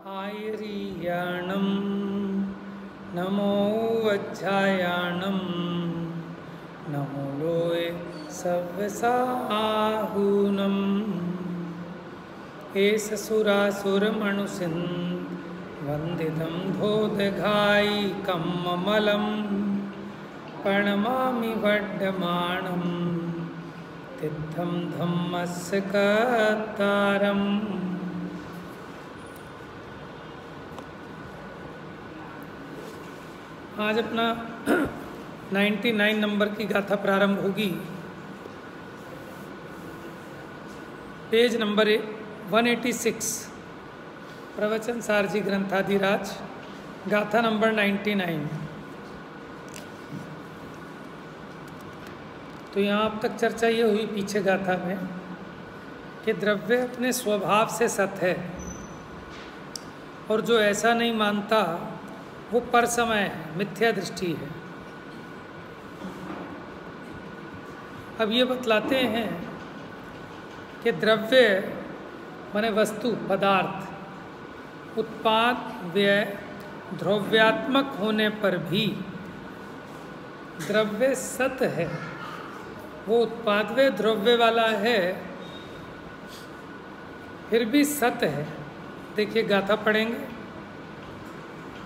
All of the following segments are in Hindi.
आयरीयाणं नमो वज्रायाणं नमो लोय सव्यसाहूनम् एष सुरासुरमणुसिन् वन्दितं धोदघायिकं ममलं प्रणमामि वड्डमाणं तिद्धं धम्मस्य कर्तारम्। आज अपना 99 नंबर की गाथा प्रारंभ होगी। पेज नंबर 186 प्रवचन सारजी ग्रंथाधिराज गाथा नंबर 99। तो यहाँ अब तक चर्चा ये हुई पीछे गाथा में कि द्रव्य अपने स्वभाव से सत है और जो ऐसा नहीं मानता वो परसमय है, मिथ्या दृष्टि है। अब ये बतलाते हैं कि द्रव्य माने वस्तु, पदार्थ, उत्पाद व्यय द्रव्यात्मक होने पर भी द्रव्य सत है। वो उत्पाद व्यय द्रव्य वाला है फिर भी सत है। देखिए गाथा पढ़ेंगे।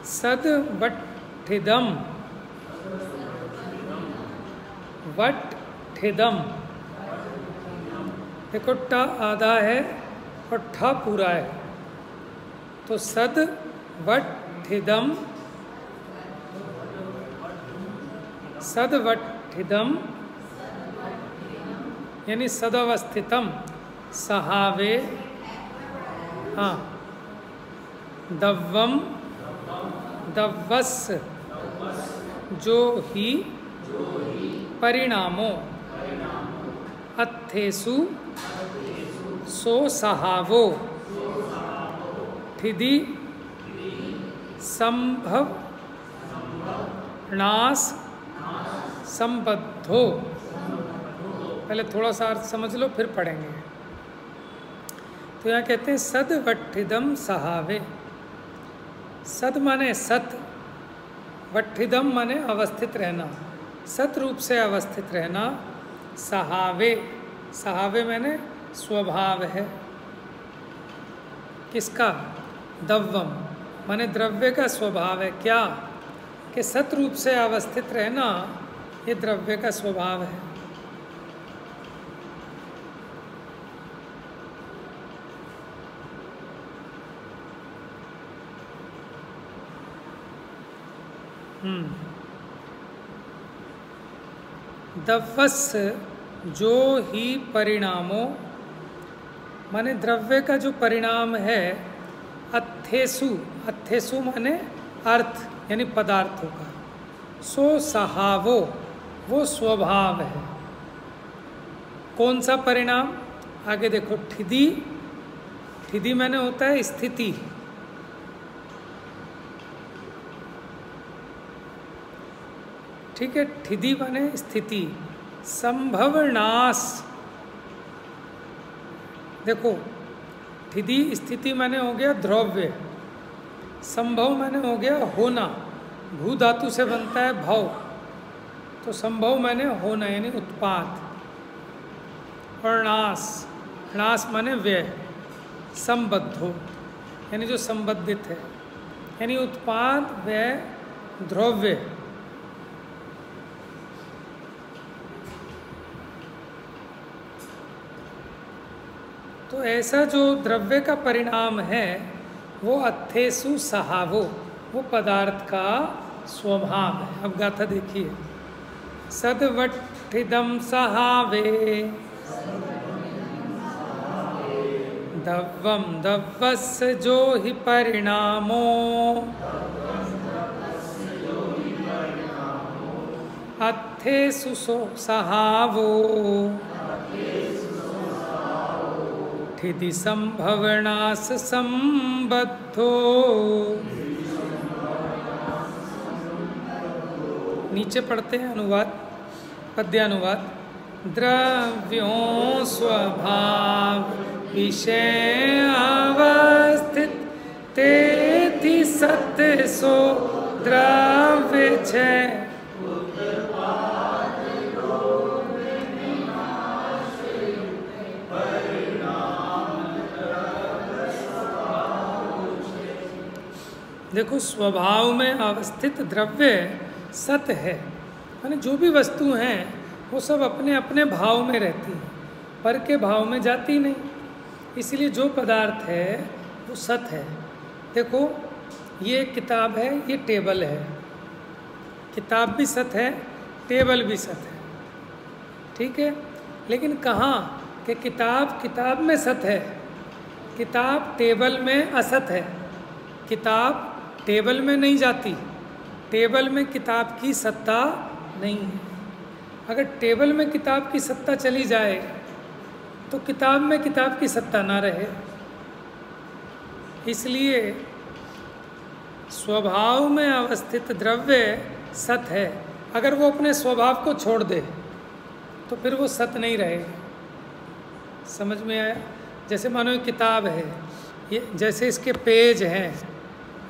सद वट्ठिदम, वट्ठिदम, देखो ट आधा है और ठ पूरा है, तो सद वट्ठिदम, सद वट्ठिदम यानी सदवस्थितम, सहावे, हाँ, दव्वम, दव्वस, जो ही परिणामो, अत्थेसु सो सहावो, ठिदि संभव नास संबद्धो। पहले थोड़ा सा अर्थ समझ लो फिर पढ़ेंगे। तो यहाँ कहते हैं सद वट्ठिदम सहावे। सद माने सत, वट्ठिदम माने अवस्थित रहना, सत रूप से अवस्थित रहना। सहावे, सहावे माने स्वभाव है किसका? दव्वम माने द्रव्य का स्वभाव है। क्या? कि सत रूप से अवस्थित रहना ये द्रव्य का स्वभाव है। दव्वस, जो ही परिणामों माने द्रव्य का जो परिणाम है। अत्थेसु, अत्थेसु माने अर्थ यानी पदार्थों का। सो सहावो, वो स्वभाव है। कौन सा परिणाम? आगे देखो। ठिदि, ठिदि माने होता है स्थिति। ठीक है, ठिदि माने स्थिति। संभव नाश, देखो ठिदि स्थिति माने हो गया द्रव्य, संभव माने हो गया होना। भू धातु से बनता है भव, तो संभव माने होना यानी उत्पाद। और नाश, नाश माने व्यय। संबद्धो यानी जो संबद्धित है, यानी उत्पाद व्यय द्रव्य। तो ऐसा जो द्रव्य का परिणाम है वो अत्थेसु सहावो, वो पदार्थ का स्वभाव है। अब गाथा देखिए। सदवट्ठिदम सहावे, दव्वम दव्वस जो ही परिणामो, अत्थेसु सहावो, ठिदि संभवनाश संबद्धो। नीचे पढ़ते हैं अनुवाद, पद्यानुवाद। द्रव्यों स्वभाव विषय अवस्थित ते स्थिति सत्य सो द्रव्य छे। देखो, स्वभाव में अवस्थित द्रव्य सत है, माने जो भी वस्तु हैं वो सब अपने अपने भाव में रहती हैं, पर के भाव में जाती नहीं। इसलिए जो पदार्थ है वो सत है। देखो, ये किताब है, ये टेबल है, किताब भी सत है, टेबल भी सत है, ठीक है। लेकिन कहाँ कि किताब किताब में सत है, किताब टेबल में असत है। किताब टेबल में नहीं जाती, टेबल में किताब की सत्ता नहीं है। अगर टेबल में किताब की सत्ता चली जाए तो किताब में किताब की सत्ता ना रहे। इसलिए स्वभाव में अवस्थित द्रव्य सत है। अगर वो अपने स्वभाव को छोड़ दे तो फिर वो सत नहीं रहेगा। समझ में आया? जैसे मानो ये किताब है, ये जैसे इसके पेज हैं,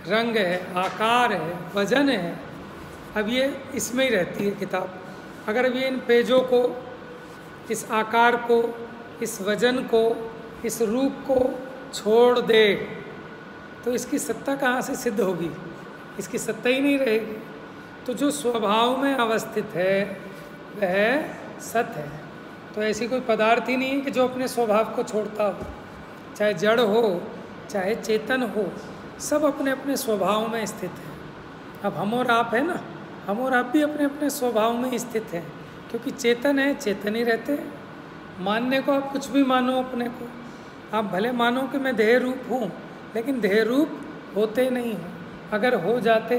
रंग है, आकार है, वजन है, अब ये इसमें ही रहती है किताब। अगर अब ये इन पेजों को, इस आकार को, इस वजन को, इस रूप को छोड़ दे तो इसकी सत्ता कहाँ से सिद्ध होगी? इसकी सत्ता ही नहीं रहेगी। तो जो स्वभाव में अवस्थित है वह सत है। तो ऐसी कोई पदार्थ ही नहीं है कि जो अपने स्वभाव को छोड़ता हो, चाहे जड़ हो चाहे चेतन हो, सब अपने अपने स्वभाव में स्थित है। अब हम और आप है ना, हम और आप भी अपने अपने स्वभाव में स्थित हैं, क्योंकि चेतन है, चेतन ही रहते हैं। मानने को आप कुछ भी मानो अपने को, आप भले मानो कि मैं देह रूप हूँ, लेकिन देह रूप होते नहीं हो। अगर हो जाते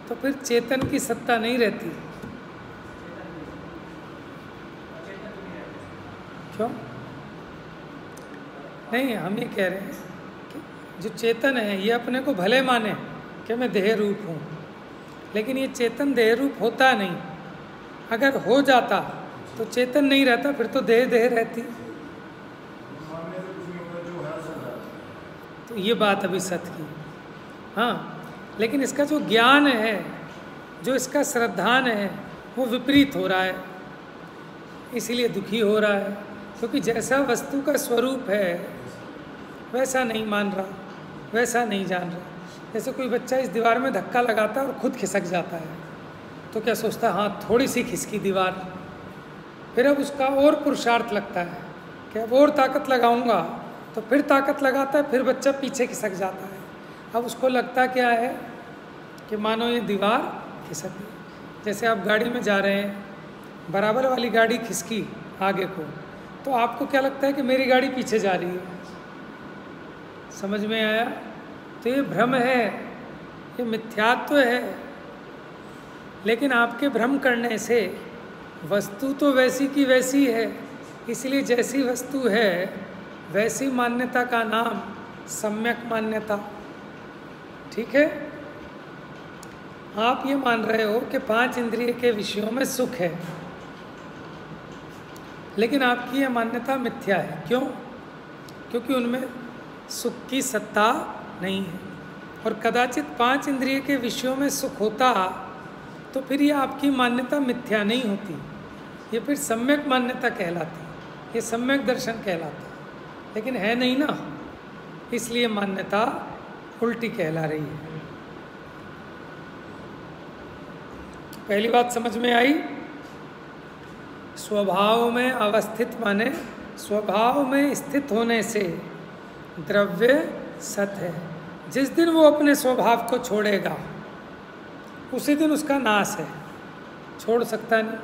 तो फिर चेतन की सत्ता नहीं रहती। क्यों नहीं? हम ये कह रहे हैं कि जो चेतन है ये अपने को भले माने कि मैं देह रूप हूँ, लेकिन ये चेतन देह रूप होता नहीं। अगर हो जाता तो चेतन नहीं रहता, फिर तो देह देह रहती। तो ये बात अभी सत्य की। हाँ, लेकिन इसका जो ज्ञान है, जो इसका श्रद्धान है, वो विपरीत हो रहा है, इसीलिए दुखी हो रहा है। क्योंकि जैसा वस्तु का स्वरूप है वैसा नहीं मान रहा, वैसा नहीं जान रहा। जैसे कोई बच्चा इस दीवार में धक्का लगाता है और खुद खिसक जाता है, तो क्या सोचता है, हाँ थोड़ी सी खिसकी दीवार। फिर अब उसका और पुरुषार्थ लगता है कि अब और ताकत लगाऊंगा, तो फिर ताकत लगाता है, फिर बच्चा पीछे खिसक जाता है। अब उसको लगता क्या है कि मानो ये दीवार खिसक गई। जैसे आप गाड़ी में जा रहे हैं, बराबर वाली गाड़ी खिसकी आगे को, तो आपको क्या लगता है कि मेरी गाड़ी पीछे जा रही है। समझ में आया? तो ये भ्रम है, ये मिथ्यात्व है। लेकिन आपके भ्रम करने से वस्तु तो वैसी की वैसी है, इसलिए जैसी वस्तु है वैसी मान्यता का नाम सम्यक मान्यता। ठीक है? आप ये मान रहे हो कि 5 इंद्रिय के विषयों में सुख है, लेकिन आपकी यह मान्यता मिथ्या है। क्यों? क्योंकि उनमें सुख की सत्ता नहीं है। और कदाचित 5 इंद्रिय के विषयों में सुख होता तो फिर ये आपकी मान्यता मिथ्या नहीं होती, ये फिर सम्यक मान्यता कहलाती, ये सम्यक दर्शन कहलाता। लेकिन है नहीं ना, इसलिए मान्यता उल्टी कहला रही है। पहली बात समझ में आई? स्वभाव में अवस्थित माने स्वभाव में स्थित होने से द्रव्य सत है। जिस दिन वो अपने स्वभाव को छोड़ेगा उसी दिन उसका नाश है, छोड़ सकता नहीं।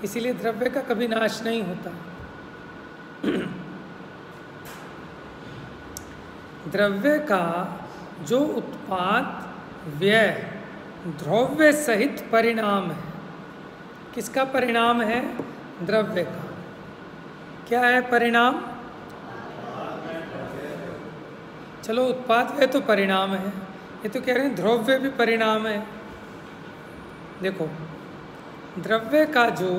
इसीलिए द्रव्य का कभी नाश नहीं होता। द्रव्य का जो उत्पाद व्यय द्रव्य सहित परिणाम है। किसका परिणाम है? द्रव्य का। क्या है परिणाम? चलो, उत्पाद व्यय तो परिणाम है, ये तो कह रहे हैं द्रव्य भी परिणाम है। देखो, द्रव्य का जो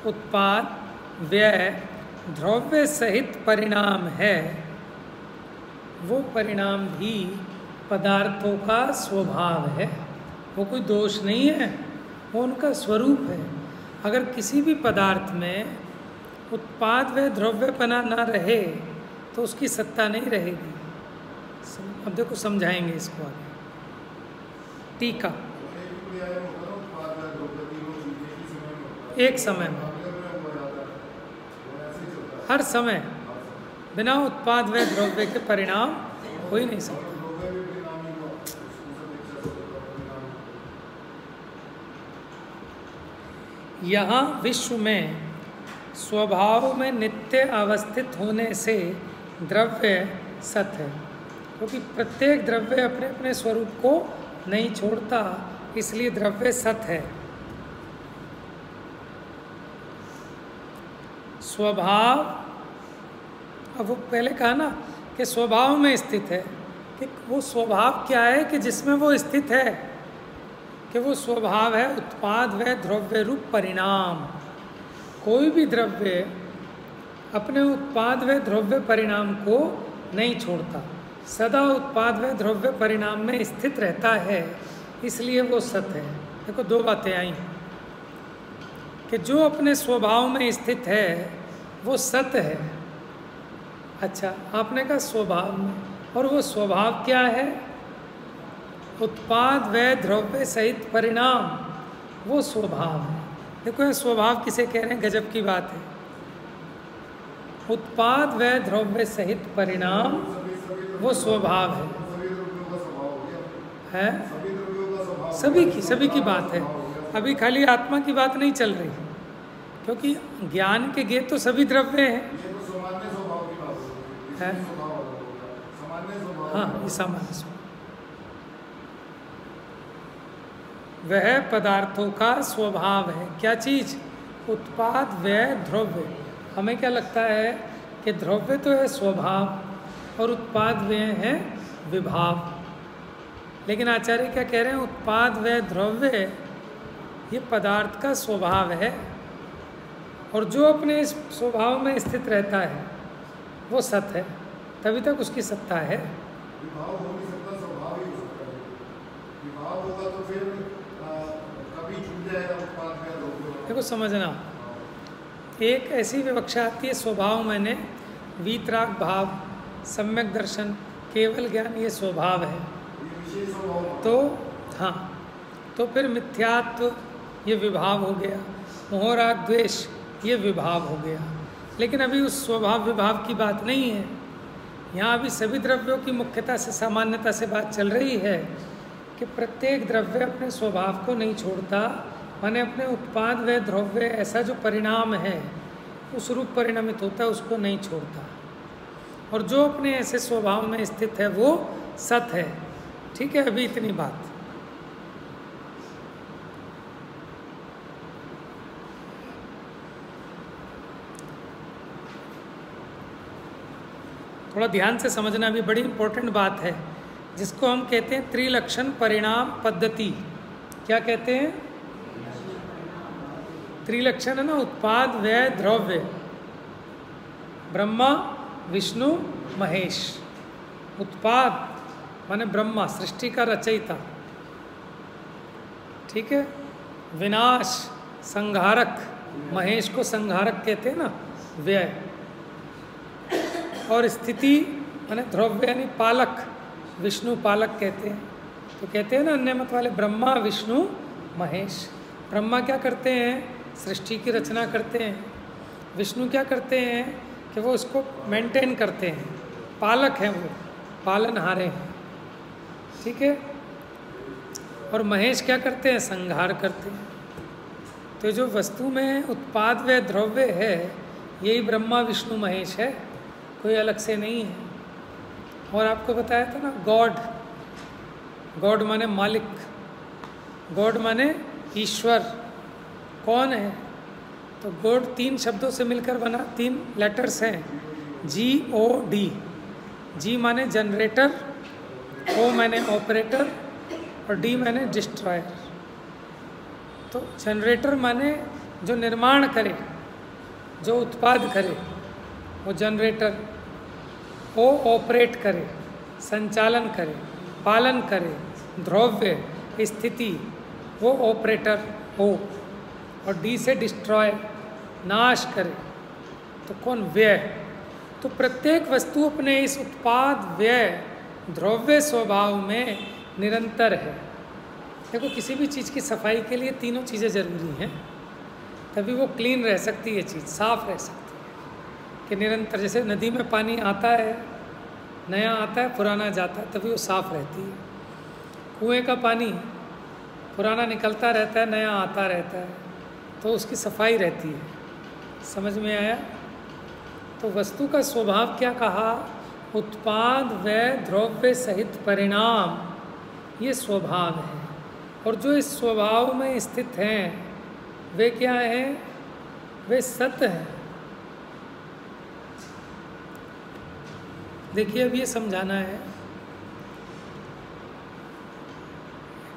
उत्पाद व्यय द्रव्य सहित परिणाम है, वो परिणाम भी पदार्थों का स्वभाव है, वो कोई दोष नहीं है, वो उनका स्वरूप है। अगर किसी भी पदार्थ में उत्पाद व द्रव्यपना ना रहे तो उसकी सत्ता नहीं रहेगी। अब देखो समझाएंगे इसको आगे। टीका, एक समय में, हर समय बिना उत्पाद व द्रव्य के परिणाम हो ही नहीं सकता। यहाँ विश्व में स्वभाव में नित्य अवस्थित होने से द्रव्य सत है, क्योंकि प्रत्येक द्रव्य अपने अपने स्वरूप को नहीं छोड़ता, इसलिए द्रव्य सत है। स्वभाव, अब वो पहले कहा ना कि स्वभाव में स्थित है, कि वो स्वभाव क्या है कि जिसमें वो स्थित है, कि वो स्वभाव है उत्पाद व द्रव्य रूप परिणाम। कोई भी द्रव्य अपने उत्पाद व द्रव्य परिणाम को नहीं छोड़ता, सदा उत्पाद व द्रव्य परिणाम में स्थित रहता है, इसलिए वो सत है। देखो दो बातें आई कि जो अपने स्वभाव में स्थित है वो सत है। अच्छा, आपने कहा स्वभाव में, और वो स्वभाव क्या है? उत्पाद व द्रव्य सहित परिणाम, वो स्वभाव है। देखो ये स्वभाव किसे कह रहे हैं, गजब की बात है। उत्पाद व द्रव्य सहित परिणाम वो स्वभाव है सभी की बात है। अभी खाली आत्मा की बात नहीं चल रही, क्योंकि ज्ञान के गेट तो सभी द्रव्य हैं। हाँ, ये सामान्य स्वभाव, वह पदार्थों का स्वभाव है। क्या चीज? उत्पाद व द्रव्य। हमें क्या लगता है कि द्रव्य तो है स्वभाव और उत्पाद व है विभाव, लेकिन आचार्य क्या कह रहे हैं? उत्पाद व द्रव्य ये पदार्थ का स्वभाव है, और जो अपने इस स्वभाव में स्थित रहता है वो सत है, तभी तक उसकी सत्ता है। विभाव हो नहीं सकता, स्वभाव ही हो सकता है। विभाव होगा तो फिर कभी छूट जाएगा उत्पाद का द्रव्य। देखो समझना, एक ऐसी विवक्षा आती है स्वभाव मैंने वीतराग भाव, सम्यक दर्शन, केवल ज्ञान, ये स्वभाव है। तो हाँ, तो फिर मिथ्यात्व ये विभाव हो गया, मोह राग द्वेष ये विभाव हो गया। लेकिन अभी उस स्वभाव विभाव की बात नहीं है, यहाँ अभी सभी द्रव्यों की मुख्यता से, सामान्यता से बात चल रही है कि प्रत्येक द्रव्य अपने स्वभाव को नहीं छोड़ता, माने अपने उत्पाद व द्रव्य ऐसा जो परिणाम है उस रूप परिणमित होता है, उसको नहीं छोड़ता, और जो अपने ऐसे स्वभाव में स्थित है वो सत है। ठीक है, अभी इतनी बात। थोड़ा ध्यान से समझना, भी बड़ी इंपॉर्टेंट बात है, जिसको हम कहते हैं त्रिलक्षण परिणाम पद्धति। क्या कहते हैं? त्रिलक्षण है ना, उत्पाद व द्रव्य, ब्रह्मा विष्णु महेश। उत्पाद माने ब्रह्मा, सृष्टि का रचयिता, ठीक है। विनाश, संहारक, महेश को संहारक कहते हैं ना, व्यय। और स्थिति माने द्रव्य यानी पालक, विष्णु पालक कहते हैं। तो कहते हैं ना अन्य मत वाले, ब्रह्मा विष्णु महेश। ब्रह्मा क्या करते हैं? सृष्टि की रचना करते हैं। विष्णु क्या करते हैं कि वो उसको मेंटेन करते हैं, पालक हैं, वो पालनहारे हैं, ठीक है। और महेश क्या करते हैं? संहार करते हैं। तो जो वस्तु में उत्पाद व द्रव्य है यही ब्रह्मा विष्णु महेश है, कोई अलग से नहीं है। और आपको बताया था ना, गॉड, गॉड माने मालिक, गॉड माने ईश्वर। कौन है? तो गॉड 3 शब्दों से मिलकर बना, 3 लेटर्स हैं, GOD। जी माने जनरेटर, O माने ऑपरेटर, और D माने डिस्ट्रॉयर। तो जनरेटर माने जो निर्माण करे, जो उत्पाद करे, वो जनरेटर। O ऑपरेट करे, संचालन करे, पालन करे, द्रव्य स्थिति वो ऑपरेटर हो, और डी से डिस्ट्रॉय नाश करे, तो कौन? व्यय। तो प्रत्येक वस्तु अपने इस उत्पाद व्यय द्रव्य स्वभाव में निरंतर है। देखो किसी भी चीज़ की सफाई के लिए तीनों चीज़ें ज़रूरी हैं, तभी वो क्लीन रह सकती है, चीज़ साफ रह सकती है। कि निरंतर, जैसे नदी में पानी आता है, नया आता है, पुराना जाता है, तभी वो साफ रहती है। कुएं का पानी पुराना निकलता रहता है, नया आता रहता है, तो उसकी सफाई रहती है। समझ में आया? तो वस्तु का स्वभाव क्या कहा? उत्पाद व्यय द्रव्य सहित परिणाम, ये स्वभाव है। और जो इस स्वभाव में स्थित हैं वे क्या हैं? वे सत्य हैं। देखिए अब ये समझाना है,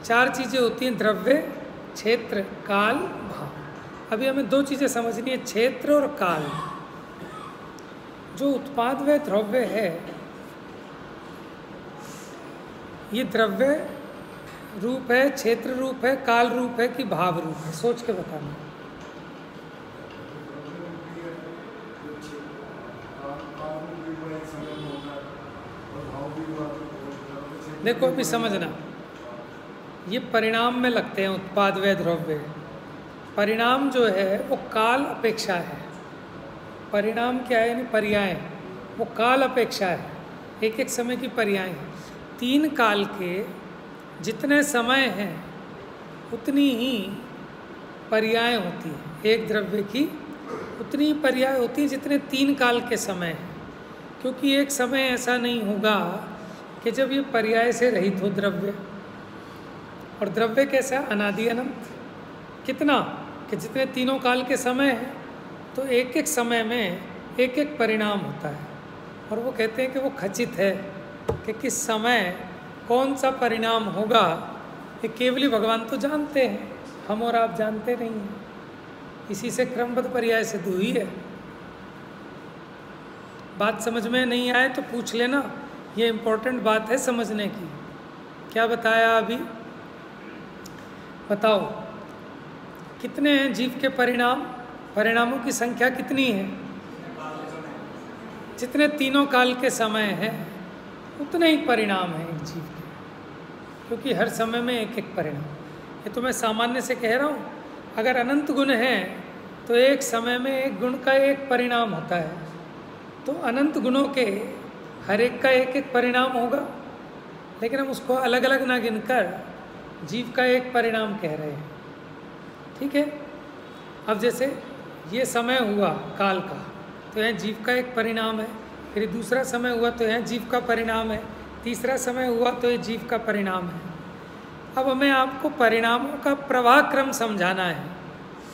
चार चीज़ें होती हैं, द्रव्य, क्षेत्र, काल, भाव। अभी हमें दो चीज़ें समझनी है, क्षेत्र और काल। जो उत्पाद व द्रव्य है, ये द्रव्य रूप है, क्षेत्र रूप है, काल रूप है कि भाव रूप है? सोच के बताना। देखो अभी समझना, ये परिणाम में लगते हैं उत्पाद व द्रव्य। परिणाम जो है वो काल अपेक्षा है। परिणाम क्या है? यानी पर्याय, वो काल अपेक्षा है, एक एक समय की पर्याय है। तीन काल के जितने समय हैं उतनी ही पर्याय होती है। एक द्रव्य की उतनी ही पर्याय होती है जितने तीन काल के समय हैं। क्योंकि एक समय ऐसा नहीं होगा कि जब ये पर्याय से रहित हो द्रव्य। और द्रव्य कैसा? अनादि अनंत। कितना? कि जितने तीनों काल के समय हैं, तो एक एक समय में एक एक परिणाम होता है। और वो कहते हैं कि वो खचित है कि किस समय कौन सा परिणाम होगा, ये केवली भगवान तो जानते हैं, हम और आप जानते नहीं हैं। इसी से क्रमबद्ध पर्याय सिद्ध हुई है। बात समझ में नहीं आए तो पूछ लेना, ये इम्पोर्टेंट बात है समझने की। क्या बताया अभी? बताओ कितने हैं जीव के परिणाम? परिणामों की संख्या कितनी है? जितने तीनों काल के समय हैं उतने ही परिणाम हैं एक जीव के, क्योंकि हर समय में एक एक परिणाम। ये तो मैं सामान्य से कह रहा हूँ। अगर अनंत गुण हैं तो एक समय में एक गुण का एक परिणाम होता है, तो अनंत गुणों के हर एक का एक एक परिणाम होगा। लेकिन हम उसको अलग अलग ना गिनकर जीव का एक परिणाम कह रहे हैं। ठीक है? अब जैसे ये समय हुआ काल का, तो यह जीव का एक परिणाम है। फिर दूसरा समय हुआ तो यह जीव का परिणाम है। तीसरा समय हुआ तो ये जीव का परिणाम है। अब हमें आपको परिणामों का प्रवाह क्रम समझाना है,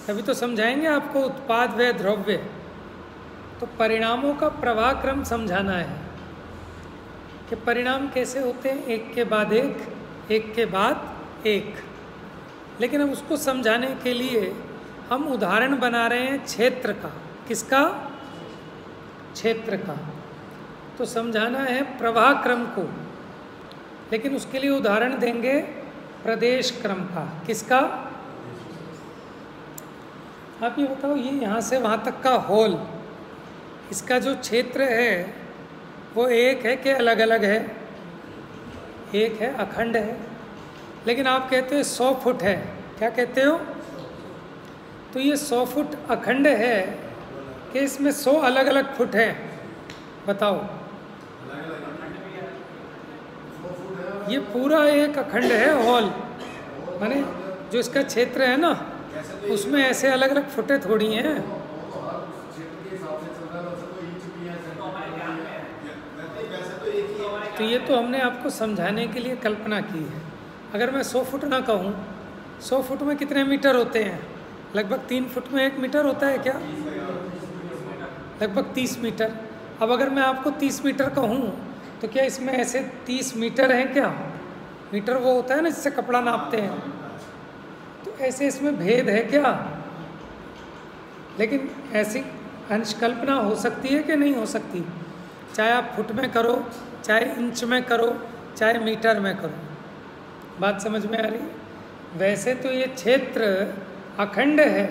तभी तो समझाएंगे आपको उत्पाद व द्रव्य। तो परिणामों का प्रवाह क्रम समझाना है कि परिणाम कैसे होते हैं, एक के बाद एक के बाद एक। लेकिन अब उसको समझाने के लिए हम उदाहरण बना रहे हैं क्षेत्र का। किसका? क्षेत्र का। तो समझाना है प्रवाह क्रम को, लेकिन उसके लिए उदाहरण देंगे प्रदेश क्रम का। किसका? आप ये बताओ, ये यहाँ से वहाँ तक का होल, इसका जो क्षेत्र है वो एक है कि अलग अलग है? एक है, अखंड है। लेकिन आप कहते हो 100 फुट है, क्या कहते हो? तो ये 100 फुट अखंड है कि इसमें 100 अलग अलग फुट है? बताओ। ये पूरा एक अखंड है हॉल, माने जो इसका क्षेत्र है ना, उसमें ऐसे अलग अलग फुटे थोड़ी हैं। तो ये तो हमने आपको समझाने के लिए कल्पना की है। अगर मैं 100 फुट ना कहूँ, 100 फुट में कितने मीटर होते हैं? लगभग 3 फुट में 1 मीटर होता है क्या? लगभग 30 मीटर। अब अगर मैं आपको 30 मीटर कहूँ तो क्या इसमें ऐसे 30 मीटर हैं क्या? मीटर वो होता है ना जिससे कपड़ा नापते हैं, तो ऐसे इसमें भेद है क्या? लेकिन ऐसी अंशकल्पना हो सकती है कि नहीं हो सकती? चाहे आप फुट में करो, चाहे इंच में करो, चाहे मीटर में करो। बात समझ में आ रही है? वैसे तो ये क्षेत्र अखंड है,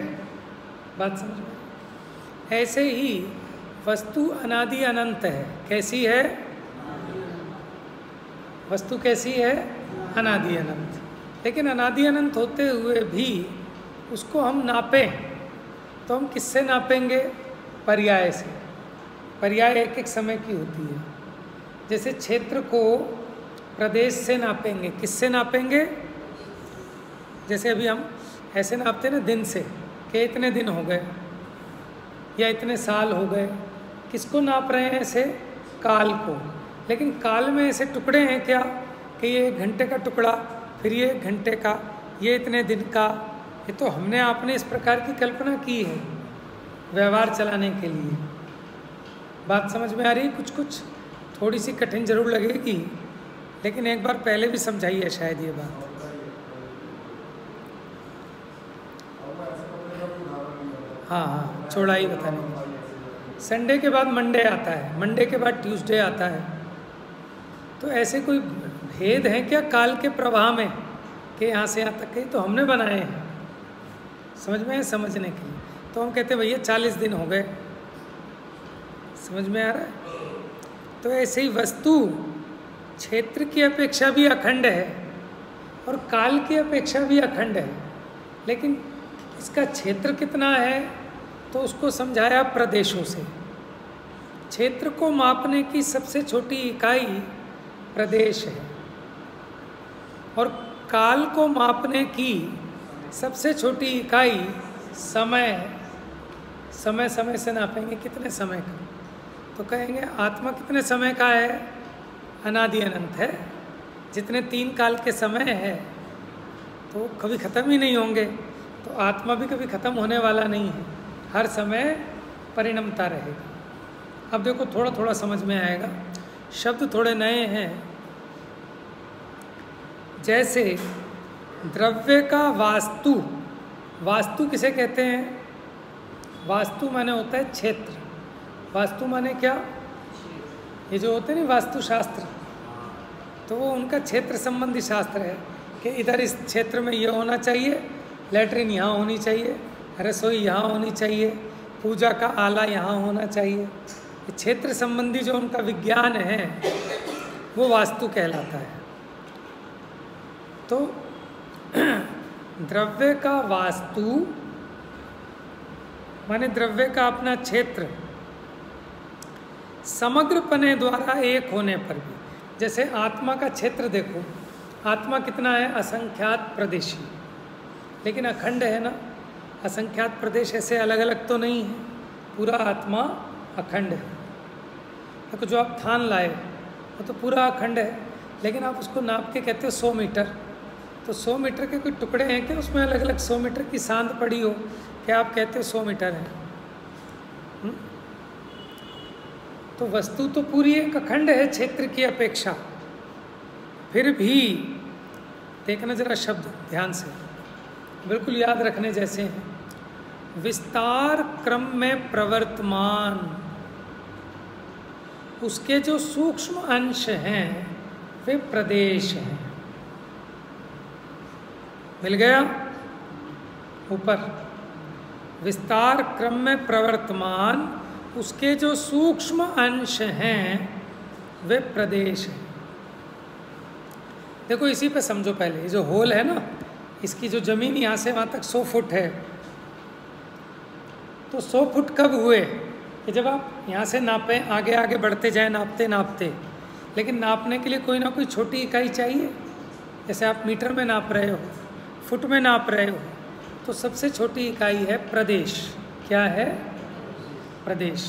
बात समझ में। ऐसे ही वस्तु अनादि अनंत है। कैसी है वस्तु? कैसी है? अनादि अनंत। लेकिन अनादि अनंत होते हुए भी उसको हम नापें तो हम किससे नापेंगे? पर्याय से। पर्याय एक एक समय की होती है। जैसे क्षेत्र को प्रदेश से नापेंगे। किससे नापेंगे? जैसे अभी हम ऐसे नापते ना दिन से, कि इतने दिन हो गए या इतने साल हो गए। किसको नाप रहे हैं ऐसे? काल को। लेकिन काल में ऐसे टुकड़े हैं क्या कि ये 1 घंटे का टुकड़ा, फिर ये 1 घंटे का, ये इतने दिन का। ये तो हमने आपने इस प्रकार की कल्पना की है व्यवहार चलाने के लिए। बात समझ में आ रही है? कुछ कुछ थोड़ी सी कठिन जरूर लगेगी, लेकिन एक बार पहले भी समझाई है शायद ये बात। हाँ हाँ, चौड़ाई बताने की। संडे के बाद मंडे आता है, मंडे के बाद ट्यूसडे आता है। तो ऐसे कोई भेद है क्या काल के प्रवाह में कि यहाँ से यहाँ तक के? तो हमने बनाए हैं, समझ में है? समझने के लिए तो हम कहते हैं भैया 40 दिन हो गए। समझ में आ रहा है? तो ऐसे ही वस्तु क्षेत्र की अपेक्षा भी अखंड है और काल की अपेक्षा भी अखंड है। लेकिन इसका क्षेत्र कितना है तो उसको समझाया प्रदेशों से। क्षेत्र को मापने की सबसे छोटी इकाई प्रदेश है और काल को मापने की सबसे छोटी इकाई समय है। समय समय से नापेंगे कितने समय का, तो कहेंगे आत्मा कितने समय का है? अनादि अनंत है। जितने 3 काल के समय है तो कभी ख़त्म ही नहीं होंगे, तो आत्मा भी कभी ख़त्म होने वाला नहीं है, हर समय परिणमता रहेगा। अब देखो थोड़ा थोड़ा समझ में आएगा, शब्द थोड़े नए हैं। जैसे द्रव्य का वास्तु, वास्तु किसे कहते हैं? वास्तु माने होता है क्षेत्र। वास्तु माने क्या? ये जो होते हैं ना वास्तुशास्त्र, तो वो उनका क्षेत्र संबंधी शास्त्र है कि इधर इस क्षेत्र में ये होना चाहिए, लैट्रिन यहाँ होनी चाहिए, रसोई यहाँ होनी चाहिए, पूजा का आला यहाँ होना चाहिए। ये क्षेत्र संबंधी जो उनका विज्ञान है वो वास्तु कहलाता है। तो द्रव्य का वास्तु माने द्रव्य का अपना क्षेत्र समग्र पने द्वारा एक होने पर भी, जैसे आत्मा का क्षेत्र देखो, आत्मा कितना है? असंख्यात प्रदेशी, लेकिन अखंड है ना। असंख्यात प्रदेश ऐसे अलग अलग तो नहीं है, पूरा आत्मा अखंड है। देखो जो आप थान लाए वो तो पूरा अखंड है, लेकिन आप उसको नाप के कहते हो 100 मीटर। तो 100 मीटर के कोई टुकड़े हैं कि उसमें अलग अलग 100 मीटर की सांद पड़ी हो कि आप कहते हो 100 मीटर है? तो वस्तु तो पूरी एक अखंड है क्षेत्र की अपेक्षा। फिर भी देखना जरा शब्द ध्यान से, बिल्कुल याद रखने जैसे हैं। विस्तार क्रम में प्रवर्तमान, उसके जो सूक्ष्म अंश हैं वे प्रदेश हैं। मिल गया? ऊपर विस्तार क्रम में प्रवर्तमान, उसके जो सूक्ष्म अंश हैं वे प्रदेश हैं। देखो इसी पे समझो पहले, ये जो होल है ना, इसकी जो जमीन यहाँ से वहाँ तक 100 फुट है, तो 100 फुट कब हुए कि जब आप यहाँ से नापें, आगे आगे बढ़ते जाएं नापते नापते। लेकिन नापने के लिए कोई ना कोई छोटी इकाई चाहिए। जैसे आप मीटर में नाप रहे हो, फुट में नाप रहे हो, तो सबसे छोटी इकाई है प्रदेश। क्या है? प्रदेश।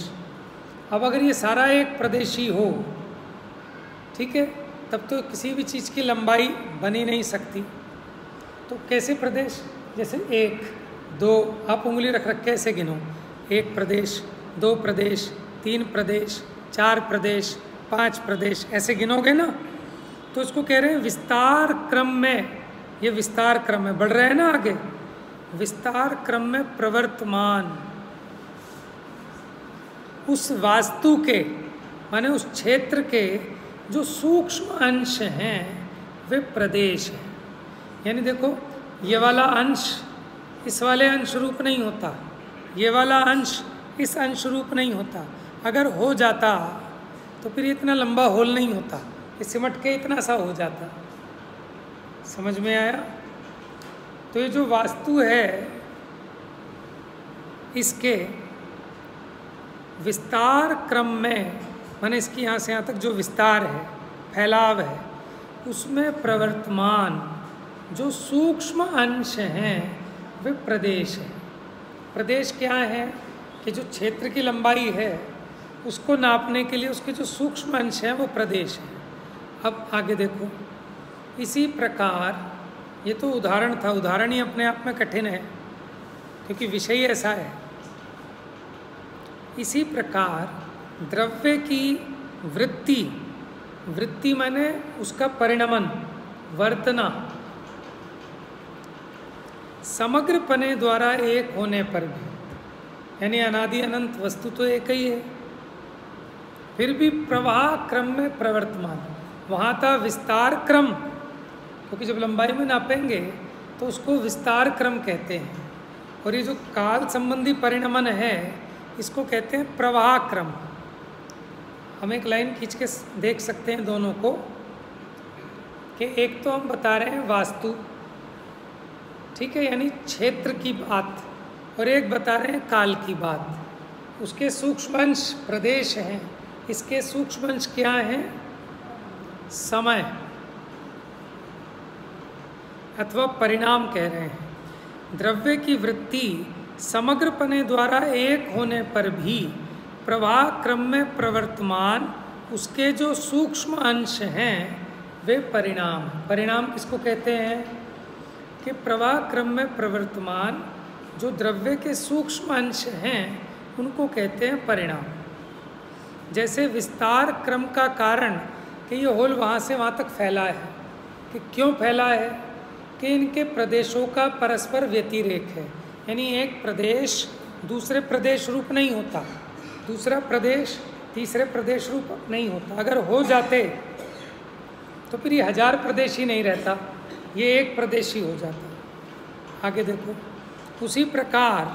अब अगर ये सारा एक प्रदेशी हो, ठीक है, तब तो किसी भी चीज़ की लंबाई बनी नहीं सकती। तो कैसे प्रदेश? जैसे 1, 2, आप उंगली रख रख के ऐसे गिनो, 1 प्रदेश, 2 प्रदेश, 3 प्रदेश, 4 प्रदेश, 5 प्रदेश, ऐसे गिनोगे ना, तो इसको कह रहे हैं विस्तार क्रम में। ये विस्तार क्रम में बढ़ रहे हैं ना आगे, विस्तार क्रम में प्रवर्तमान, उस वास्तु के माने उस क्षेत्र के जो सूक्ष्म अंश हैं वे प्रदेश हैं। यानी देखो, ये वाला अंश इस वाले अंश रूप नहीं होता, ये वाला अंश इस अंश रूप नहीं होता। अगर हो जाता तो फिर इतना लंबा होल नहीं होता, ये सिमट के इतना सा हो जाता। समझ में आया? तो ये जो वास्तु है, इसके विस्तार क्रम में, माने इसकी यहाँ से यहाँ तक जो विस्तार है, फैलाव है, उसमें प्रवर्तमान जो सूक्ष्म अंश हैं वे प्रदेश हैं। प्रदेश क्या है कि जो क्षेत्र की लंबाई है उसको नापने के लिए उसके जो सूक्ष्म अंश हैं वो प्रदेश हैं। अब आगे देखो, इसी प्रकार, ये तो उदाहरण था, उदाहरण ही अपने आप में कठिन है क्योंकि विषय ऐसा है। इसी प्रकार द्रव्य की वृत्ति, वृत्ति माने उसका परिणमन, वर्तना, समग्र पने द्वारा एक होने पर भी, यानी अनादि अनंत वस्तु तो एक ही है, फिर भी प्रवाह क्रम में प्रवर्तमान। वहाँ था विस्तार क्रम, क्योंकि जब लंबाई में नापेंगे तो उसको विस्तार क्रम कहते हैं, और ये जो काल संबंधी परिणमन है इसको कहते हैं प्रवाह क्रम। हम एक लाइन खींच के देख सकते हैं दोनों को, कि एक तो हम बता रहे हैं वास्तु, ठीक है, यानी क्षेत्र की बात, और एक बता रहे हैं काल की बात। उसके सूक्ष्म अंश प्रदेश हैं, इसके सूक्ष्म अंश क्या हैं? समय अथवा परिणाम कह रहे हैं। द्रव्य की वृत्ति समग्र पने द्वारा एक होने पर भी प्रवाह क्रम में प्रवर्तमान उसके जो सूक्ष्म अंश हैं वे परिणाम। परिणाम किसको कहते हैं? कि प्रवाह क्रम में प्रवर्तमान जो द्रव्य के सूक्ष्म अंश हैं उनको कहते हैं परिणाम। जैसे विस्तार क्रम का कारण कि ये होल वहाँ से वहाँ तक फैला है, कि क्यों फैला है? कि इनके प्रदेशों का परस्पर व्यतिरेक है, यानी एक प्रदेश दूसरे प्रदेश रूप नहीं होता, दूसरा प्रदेश तीसरे प्रदेश रूप नहीं होता। अगर हो जाते तो फिर ये 1000 प्रदेश ही नहीं रहता, ये एक प्रदेश ही हो जाता। आगे देखो, उसी प्रकार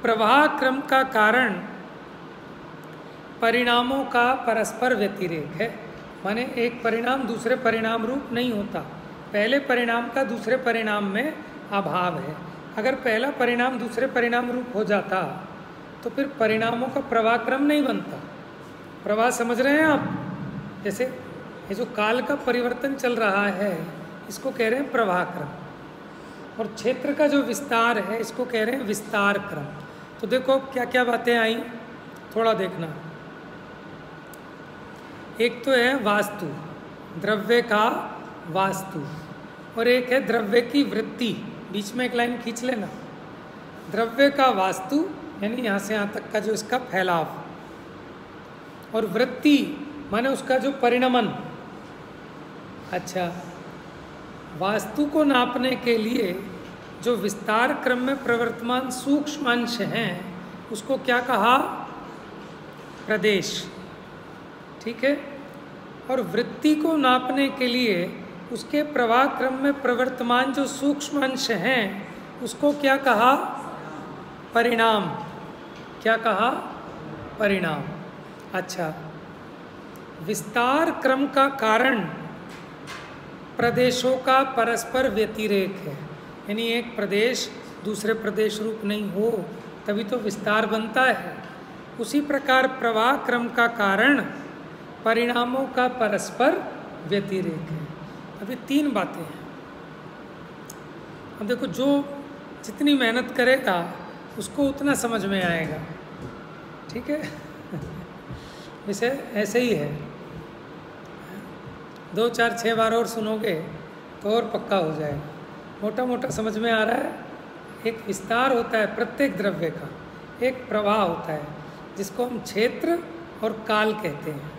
प्रवाह क्रम का कारण परिणामों का परस्पर व्यतिरेक है, माने एक परिणाम दूसरे परिणाम रूप नहीं होता, पहले परिणाम का दूसरे परिणाम में अभाव है। अगर पहला परिणाम दूसरे परिणाम रूप हो जाता तो फिर परिणामों का प्रवाह क्रम नहीं बनता। प्रवाह समझ रहे हैं आप? जैसे ये जो काल का परिवर्तन चल रहा है इसको कह रहे हैं प्रवाह क्रम, और क्षेत्र का जो विस्तार है इसको कह रहे हैं विस्तार क्रम। तो देखो क्या क्या बातें आई, थोड़ा देखना। एक तो है वास्तु, द्रव्य का वास्तु, और एक है द्रव्य की वृत्ति। बीच में एक लाइन खींच लेना। द्रव्य का वास्तु यानी यहाँ से यहाँ तक का जो इसका फैलाव, और वृत्ति माने उसका जो परिणमन। अच्छा, वास्तु को नापने के लिए जो विस्तार क्रम में प्रवर्तमान सूक्ष्म अंश हैं उसको क्या कहा? प्रदेश, ठीक है। और वृत्ति को नापने के लिए उसके प्रवाह क्रम में प्रवर्तमान जो सूक्ष्म अंश हैं उसको क्या कहा? परिणाम। क्या कहा? परिणाम। अच्छा, विस्तार क्रम का कारण प्रदेशों का परस्पर व्यतिरेक है, यानी एक प्रदेश दूसरे प्रदेश रूप नहीं हो तभी तो विस्तार बनता है। उसी प्रकार प्रवाह क्रम का कारण परिणामों का परस्पर व्यतिरेक है। अभी 3 बातें हैं। अब देखो, जो जितनी मेहनत करेगा उसको उतना समझ में आएगा, ठीक है। विषय ऐसे ही है, 2, 4, 6 बार और सुनोगे तो और पक्का हो जाएगा। मोटा मोटा समझ में आ रहा है। एक विस्तार होता है प्रत्येक द्रव्य का, एक प्रवाह होता है जिसको हम क्षेत्र और काल कहते हैं।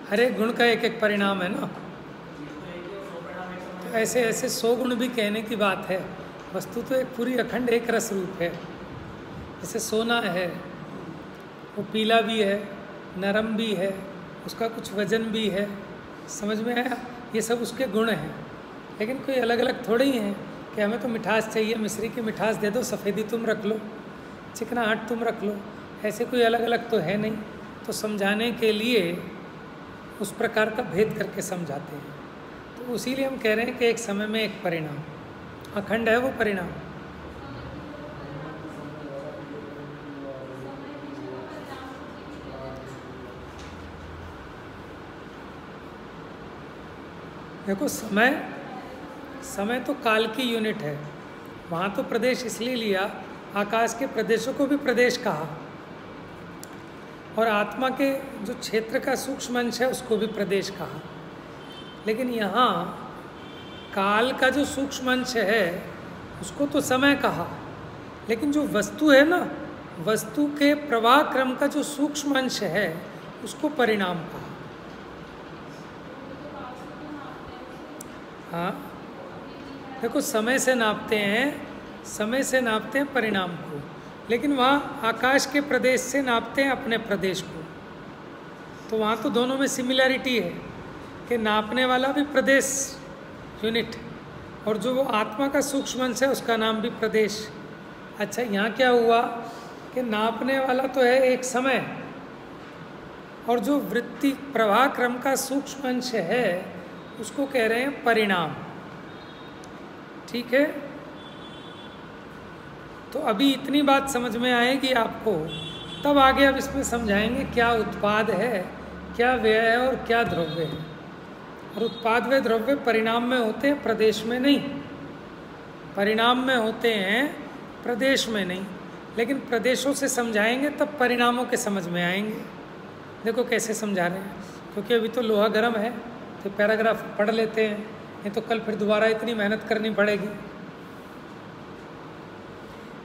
हर एक गुण का एक एक परिणाम है ना, ऐसे ऐसे 100 गुण भी कहने की बात है। वस्तु तो एक पूरी अखंड एक रस रूप है। जैसे सोना है, वो पीला भी है, नरम भी है, उसका कुछ वजन भी है, समझ में आया? ये सब उसके गुण हैं। लेकिन कोई अलग अलग थोड़े ही हैं कि हमें तो मिठास चाहिए, मिश्री की मिठास दे दो, सफ़ेदी तुम रख लो, चिकनाहट तुम रख लो, ऐसे कोई अलग अलग तो है नहीं। तो समझाने के लिए उस प्रकार का भेद करके समझाते हैं। तो इसीलिए हम कह रहे हैं कि एक समय में एक परिणाम, अखंड है वो परिणाम। देखो, समय तो काल की यूनिट है। वहाँ तो प्रदेश इसलिए लिया, आकाश के प्रदेशों को भी प्रदेश कहा, और आत्मा के जो क्षेत्र का सूक्ष्म अंश है उसको भी प्रदेश कहा। लेकिन यहाँ काल का जो सूक्ष्म अंश है उसको तो समय कहा, लेकिन जो वस्तु है ना, वस्तु के प्रवाह क्रम का जो सूक्ष्म अंश है उसको परिणाम कहा। हाँ, देखो, समय से नापते हैं परिणाम को, लेकिन वहाँ आकाश के प्रदेश से नापते हैं अपने प्रदेश को। तो वहाँ तो दोनों में सिमिलैरिटी है कि नापने वाला भी प्रदेश यूनिट, और जो वो आत्मा का सूक्ष्म अंश है उसका नाम भी प्रदेश। अच्छा, यहाँ क्या हुआ कि नापने वाला तो है एक समय, और जो वृत्ति प्रवाह क्रम का सूक्ष्म अंश है उसको कह रहे हैं परिणाम। ठीक है, तो अभी इतनी बात समझ में आएगी आपको, तब आगे अब इसमें समझाएंगे क्या उत्पाद है, क्या व्यय है और क्या द्रव्य है। और उत्पाद व द्रव्य परिणाम में होते हैं, प्रदेश में नहीं। परिणाम में होते हैं, प्रदेश में नहीं। लेकिन प्रदेशों से समझाएंगे तब परिणामों के समझ में आएंगे। देखो कैसे समझा रहे हैं, क्योंकि अभी तो लोहा गर्म है, तो पैराग्राफ पढ़ लेते हैं, नहीं तो कल फिर दोबारा इतनी मेहनत करनी पड़ेगी।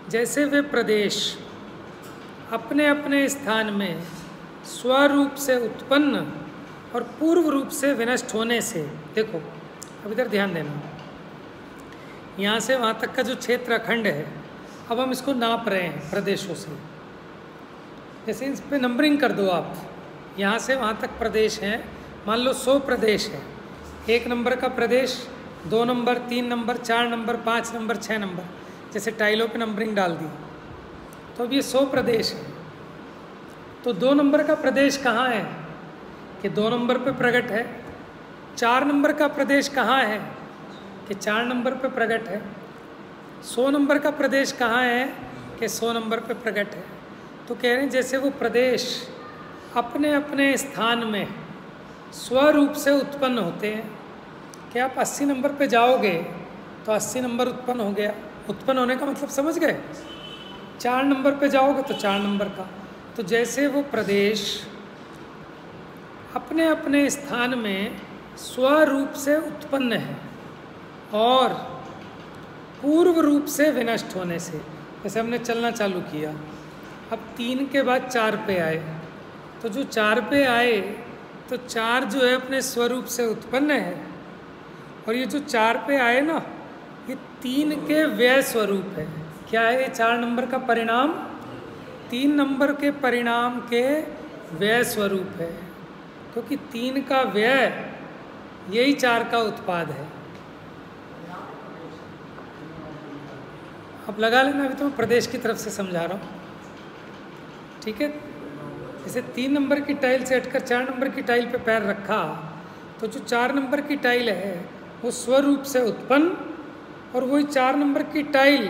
जैसे वे प्रदेश अपने अपने स्थान में स्वरूप से उत्पन्न और पूर्व रूप से विनष्ट होने से, देखो अब इधर ध्यान देना, यहाँ से वहाँ तक का जो क्षेत्र अखंड है, अब हम इसको नाप रहे हैं प्रदेशों से। जैसे इस पे नंबरिंग कर दो आप, यहाँ से वहाँ तक प्रदेश हैं, मान लो 100 प्रदेश है। 1 नंबर का प्रदेश, 2 number, 3 number, 4 number, 5 number, 6 number, जैसे टाइलों पे नंबरिंग डाल दी। तो अब ये 100 प्रदेश है। तो 2 नंबर का प्रदेश कहाँ है कि 2 नंबर पे प्रकट है। 4 नंबर का प्रदेश कहाँ है कि 4 नंबर पे प्रकट है। 100 नंबर का प्रदेश कहाँ है कि 100 नंबर पे प्रकट है। तो कह रहे हैं जैसे वो प्रदेश अपने अपने स्थान में स्वरूप से उत्पन्न होते हैं, कि आप 80 नंबर पे जाओगे तो 80 नंबर उत्पन्न हो गया। उत्पन्न होने का मतलब समझ गए। 4 नंबर पे जाओगे तो 4 नंबर का। तो जैसे वो प्रदेश अपने अपने स्थान में स्वरूप से उत्पन्न है और पूर्व रूप से विनष्ट होने से, जैसे हमने चलना चालू किया, अब 3 के बाद 4 पे आए, तो जो 4 पे आए तो 4 जो है अपने स्वरूप से उत्पन्न है, और ये जो 4 पे आए ना, ये 3 के व्यय स्वरूप है। क्या है ये 4 नंबर का परिणाम? 3 नंबर के परिणाम के व्यय स्वरूप है, क्योंकि 3 का व्यय यही 4 का उत्पाद है। अब लगा लेना, अभी तो मैं प्रदेश की तरफ से समझा रहा हूँ, ठीक है। जैसे 3 नंबर की टाइल से हटकर 4 नंबर की टाइल पे पैर रखा, तो जो 4 नंबर की टाइल है वो स्वरूप से उत्पन्न, और वही 4 नंबर की टाइल,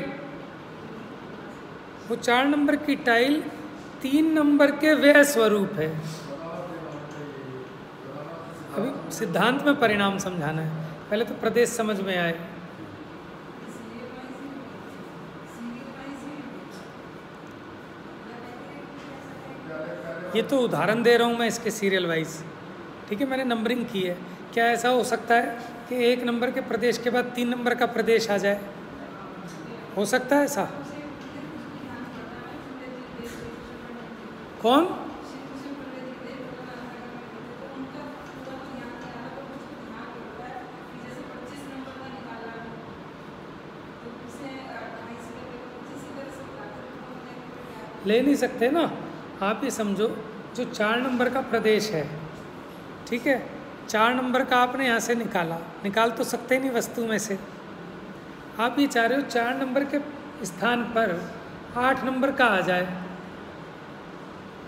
वो 4 नंबर की टाइल 3 नंबर के व्यय स्वरूप है। अभी सिद्धांत में परिणाम समझाना है, पहले तो प्रदेश समझ में आए। ये तो उदाहरण दे रहा हूँ मैं इसके सीरियल वाइज, ठीक है। मैंने नंबरिंग की है। क्या ऐसा हो सकता है कि 1 नंबर के प्रदेश के बाद 3 नंबर का प्रदेश आ जाए? हो सकता है ऐसा? कौन? ले नहीं सकते ना। आप ये समझो, जो 4 नंबर का प्रदेश है, ठीक है, 4 नंबर का आपने यहाँ से निकाल तो सकते नहीं वस्तु में से। आप ये चाह रहे हो 4 नंबर के स्थान पर 8 नंबर का आ जाए,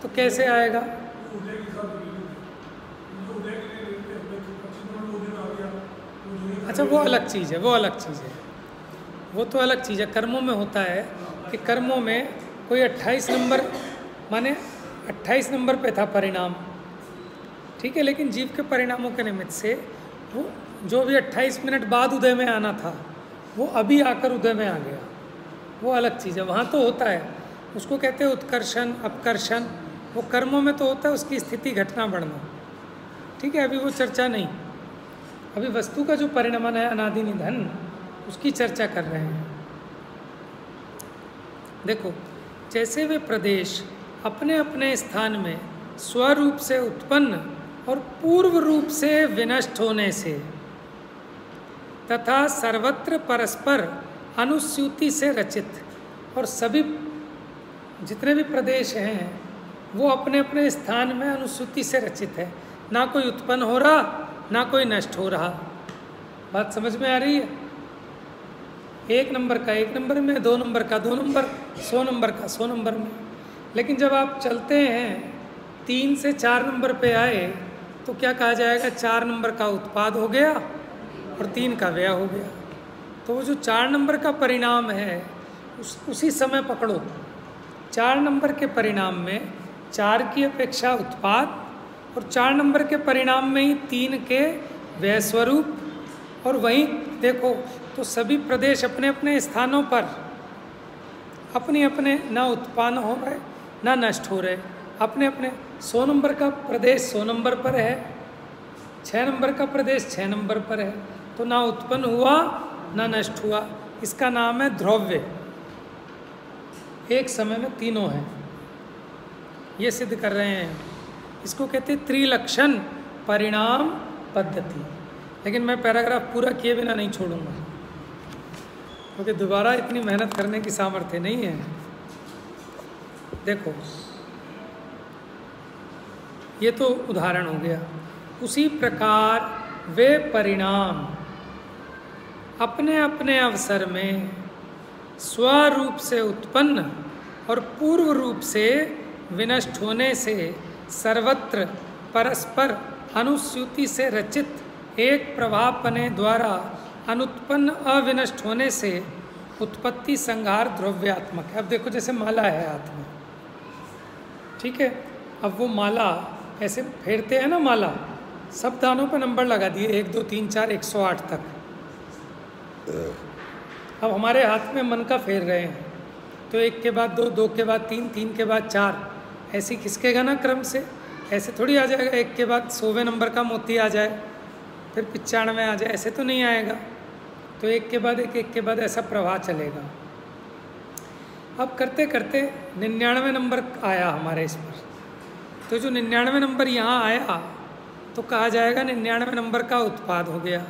तो कैसे आएगा? अच्छा, वो अलग चीज़ है, वो अलग चीज़ है, वो तो अलग चीज़ है। कर्मों में होता है कि कर्मों में कोई 28 नंबर, माने 28 नंबर पे था परिणाम, ठीक है, लेकिन जीव के परिणामों के निमित्त से वो जो भी 28 मिनट बाद उदय में आना था वो अभी आकर उदय में आ गया, वो अलग चीज़ है। वहाँ तो होता है, उसको कहते हैं उत्कर्षण अपकर्षण, वो कर्मों में तो होता है, उसकी स्थिति घटना बढ़ना, ठीक है, अभी वो चर्चा नहीं। अभी वस्तु का जो परिणमन है अनादि निधन, उसकी चर्चा कर रहे हैं। देखो, जैसे वे प्रदेश अपने अपने स्थान में स्वरूप से उत्पन्न और पूर्व रूप से विनष्ट होने से तथा सर्वत्र परस्पर अनुस्यूति से रचित, और सभी जितने भी प्रदेश हैं वो अपने अपने स्थान में अनुस्यूति से रचित है, ना कोई उत्पन्न हो रहा ना कोई नष्ट हो रहा। बात समझ में आ रही है? 1 नंबर का 1 नंबर में, 2 नंबर का 2 नंबर, 100 नंबर का 100 नंबर में। लेकिन जब आप चलते हैं 3 से 4 नंबर पे आए तो क्या कहा जाएगा? 4 नंबर का उत्पाद हो गया और 3 का व्यय हो गया। तो वो जो 4 नंबर का परिणाम है उसी समय पकड़ो। 4 नंबर के परिणाम में 4 की अपेक्षा उत्पाद, और 4 नंबर के परिणाम में ही 3 के व्यय स्वरूप, और वहीं देखो तो सभी प्रदेश अपने अपने स्थानों पर अपने अपने ना उत्पन्न हो रहे ना नष्ट हो रहे, अपने अपने 100 नंबर का प्रदेश 100 नंबर पर है, 6 नंबर का प्रदेश 6 नंबर पर है, तो ना उत्पन्न हुआ ना नष्ट हुआ। इसका नाम है ध्रुव्य। एक समय में तीनों हैं, ये सिद्ध कर रहे हैं। इसको कहते हैं त्रिलक्षण परिणाम पद्धति। लेकिन मैं पैराग्राफ पूरा किए बिना नहीं छोड़ूंगा, क्योंकि दोबारा इतनी मेहनत करने की सामर्थ्य नहीं है। देखो, ये तो उदाहरण हो गया। उसी प्रकार वे परिणाम अपने अपने अवसर में स्वरूप से उत्पन्न और पूर्व रूप से विनष्ट होने से सर्वत्र परस्पर अनुस्यूति से रचित एक प्रभावपने द्वारा अनुत्पन्न अविनष्ट होने से उत्पत्ति संहार द्रव्यात्मक है। अब देखो, जैसे माला है हाथ में, ठीक है, अब वो माला ऐसे फेरते हैं ना, माला सब दानों पर नंबर लगा दिए 1 2 3 4 108 तक। अब हमारे हाथ में मन का फेर रहे हैं, तो 1 के बाद 2, 2 के बाद 3, 3 के बाद 4, ऐसे खिसकेगा ना क्रम से। ऐसे थोड़ी आ जाएगा 1 के बाद 100वें नंबर का मोती आ जाए फिर 95 आ जाए, ऐसे तो नहीं आएगा। तो 1 के बाद 1, 1 के बाद ऐसा प्रवाह चलेगा। अब करते करते 99 नंबर आया हमारे इस पर, तो जो 99 नंबर यहाँ आया तो कहा जाएगा 99 नंबर का उत्पाद हो गया।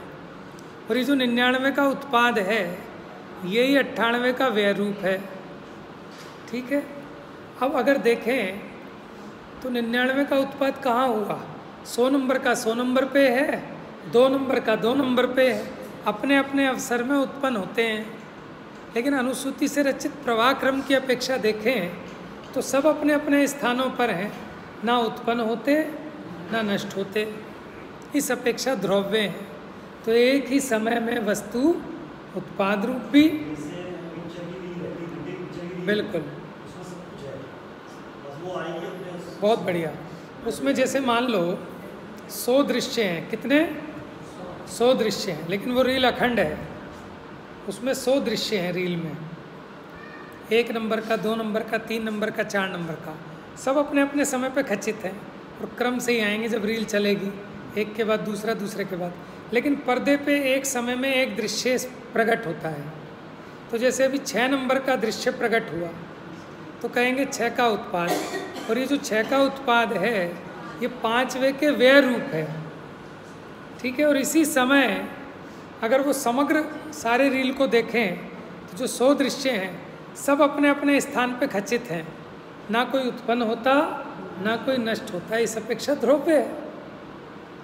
और ये जो 99 का उत्पाद है यही 98 का व्यय रूप है, ठीक है। अब अगर देखें तो 99 का उत्पाद कहाँ हुआ? 100 नंबर का 100 नंबर पे है, 2 नंबर का 2 नंबर पे है, अपने अपने अवसर में उत्पन्न होते हैं। लेकिन अनुसूति से रचित प्रवाह क्रम की अपेक्षा देखें तो सब अपने अपने स्थानों पर हैं, ना उत्पन्न होते ना नष्ट होते। इस अपेक्षा द्रव्य हैं, तो एक ही समय में वस्तु उत्पाद रूप भी, बिल्कुल, बहुत बढ़िया। उसमें जैसे मान लो 100 दृश्य हैं, कितने? 100 दृश्य हैं, लेकिन वो रील अखंड है, उसमें 100 दृश्य हैं रील में, 1 नंबर का 2 नंबर का 3 नंबर का 4 नंबर का, सब अपने अपने समय पे खचित हैं और क्रम से ही आएंगे जब रील चलेगी, एक के बाद दूसरा, दूसरे के बाद। लेकिन पर्दे पे एक समय में एक दृश्य प्रकट होता है। तो जैसे अभी 6 नंबर का दृश्य प्रकट हुआ तो कहेंगे 6 का उत्पाद, और ये जो 6 का उत्पाद है ये 5वें के व्यय रूप है, ठीक है। और इसी समय अगर वो समग्र सारे रील को देखें तो जो 100 दृश्य हैं सब अपने अपने स्थान पे खचित हैं, ना कोई उत्पन्न होता ना कोई नष्ट होता, इस अपेक्षा ध्रुव है।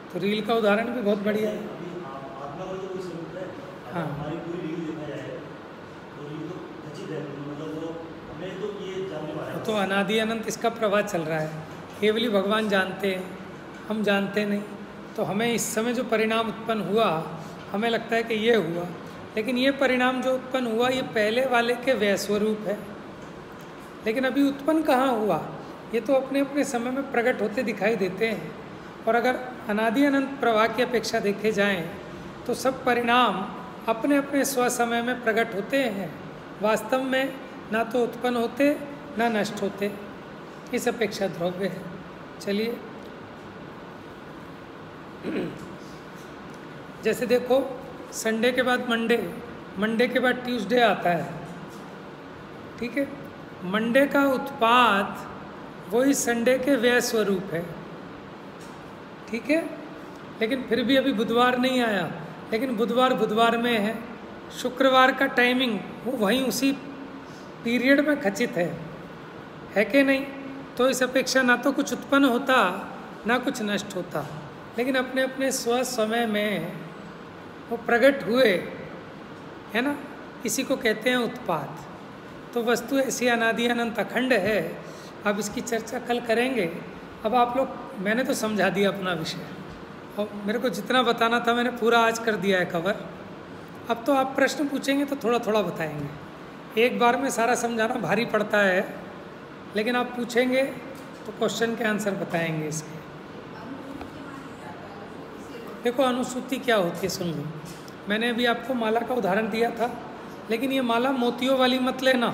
तो रील का उदाहरण भी बहुत बढ़िया है। आत्मा का तो कोई स्वरूप है। हाँ। हमारी पूरी रील देखा जाए तो रील तो खचित है, मतलब वो हमें तो ये जानने वाला है। तो अनादि अनंत इसका प्रवाह चल रहा है, केवल ही भगवान जानते हैं, हम जानते नहीं। तो हमें इस समय जो परिणाम उत्पन्न हुआ, हमें लगता है कि ये हुआ, लेकिन ये परिणाम जो उत्पन्न हुआ ये पहले वाले के वैस्वरूप है। लेकिन अभी उत्पन्न कहाँ हुआ, ये तो अपने अपने समय में प्रकट होते दिखाई देते हैं। और अगर अनादि अनंत प्रवाह की अपेक्षा देखे जाएं तो सब परिणाम अपने अपने स्वसमय में प्रकट होते हैं, वास्तव में ना तो उत्पन्न होते ना नष्ट होते, इस अपेक्षा ध्रुव्य है। चलिए, जैसे देखो संडे के बाद मंडे, मंडे के बाद ट्यूसडे आता है, ठीक है। मंडे का उत्पाद वही संडे के व्यय स्वरूप है, ठीक है। लेकिन फिर भी अभी बुधवार नहीं आया, लेकिन बुधवार बुधवार में है, शुक्रवार का टाइमिंग वो वहीं उसी पीरियड में खचित है कि नहीं। तो इस अपेक्षा ना तो कुछ उत्पन्न होता ना कुछ नष्ट होता, लेकिन अपने अपने स्व समय में वो प्रकट हुए, है ना। इसी को कहते हैं उत्पाद। तो वस्तु ऐसी अनादि अनंत अखंड है। अब इसकी चर्चा कल करेंगे। अब आप लोग, मैंने तो समझा दिया अपना विषय, और मेरे को जितना बताना था मैंने पूरा आज कर दिया है कवर। अब तो आप प्रश्न पूछेंगे तो थोड़ा थोड़ा बताएंगे। एक बार में सारा समझाना भारी पड़ता है, लेकिन आप पूछेंगे तो क्वेश्चन के आंसर बताएंगे इसके। देखो अनुसूति क्या होती है, सुन लो। मैंने अभी आपको माला का उदाहरण दिया था, लेकिन ये माला मोतियों वाली मत लेना,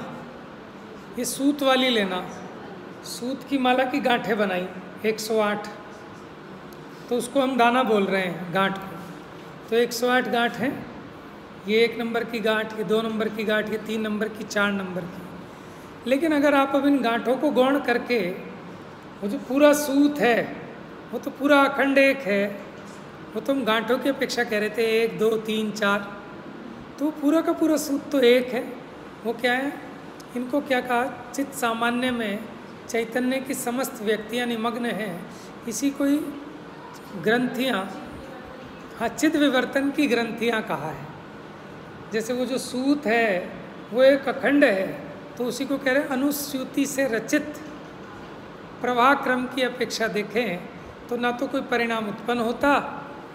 ये सूत वाली लेना। सूत की माला की गांठें बनाई 108, तो उसको हम दाना बोल रहे हैं गांठ को। तो 108 गांठ हैं, ये 1 नंबर की गांठ, ये 2 नंबर की गांठ, ये 3 नंबर की, 4 नंबर की। लेकिन अगर आप अब इन गांठों को गौण करके, वो जो पूरा सूत है वो तो पूरा अखंड एक है, वो तो हम गांठों की अपेक्षा कह रहे थे 1 2 3 4, तो पूरा का पूरा सूत तो एक है। वो क्या है, इनको क्या कहा, चित्त सामान्य में चैतन्य की समस्त व्यक्तियाँ निमग्न हैं, इसी को ही ग्रंथियाँ, हाँ, चित्त विवर्तन की ग्रंथियाँ कहा है। जैसे वो जो सूत है वो एक अखंड है, तो उसी को कह रहे हैं अनुस्यूति से रचित। प्रवाह क्रम की अपेक्षा देखें तो ना तो कोई परिणाम उत्पन्न होता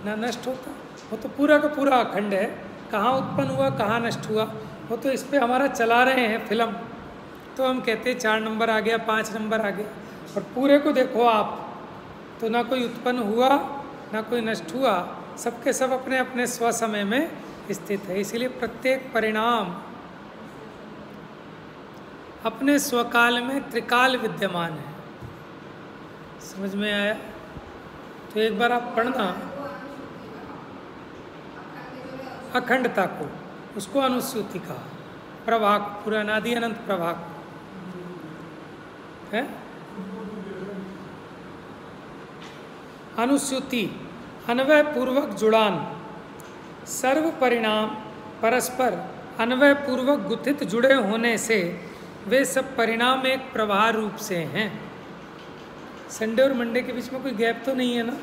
ना नष्ट होता, वो तो पूरा का पूरा अखंड है। कहाँ उत्पन्न हुआ कहाँ नष्ट हुआ, वो तो इस पे हमारा चला रहे हैं फिल्म, तो हम कहते हैं 4 नंबर आ गया, 5 नंबर आ गया। और पूरे को देखो आप, तो ना कोई उत्पन्न हुआ ना कोई नष्ट हुआ, सबके सब अपने अपने स्वसमय में स्थित है। इसीलिए प्रत्येक परिणाम अपने स्वकाल में त्रिकाल विद्यमान है। समझ में आया? तो एक बार आप पढ़ना अखंडता को, उसको अनुसूति कहा, प्रवाह, पूरा अनादि अनंत प्रवाह है। अनुसूति अन्वय पूर्वक जुड़ान, सर्व परिणाम परस्पर अन्वय पूर्वक गुथित जुड़े होने से वे सब परिणाम एक प्रवाह रूप से हैं। संडे और मंडे के बीच में कोई गैप तो नहीं है ना,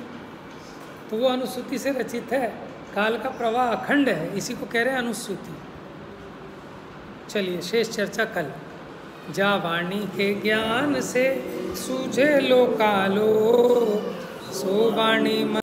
तो वो अनुसूति से रचित है। काल का प्रवाह अखंड है, इसी को कह रहे हैं अनुसूति। चलिए शेष चर्चा कल। जा वाणी के ज्ञान से सूझे लो कालो, सो वाणी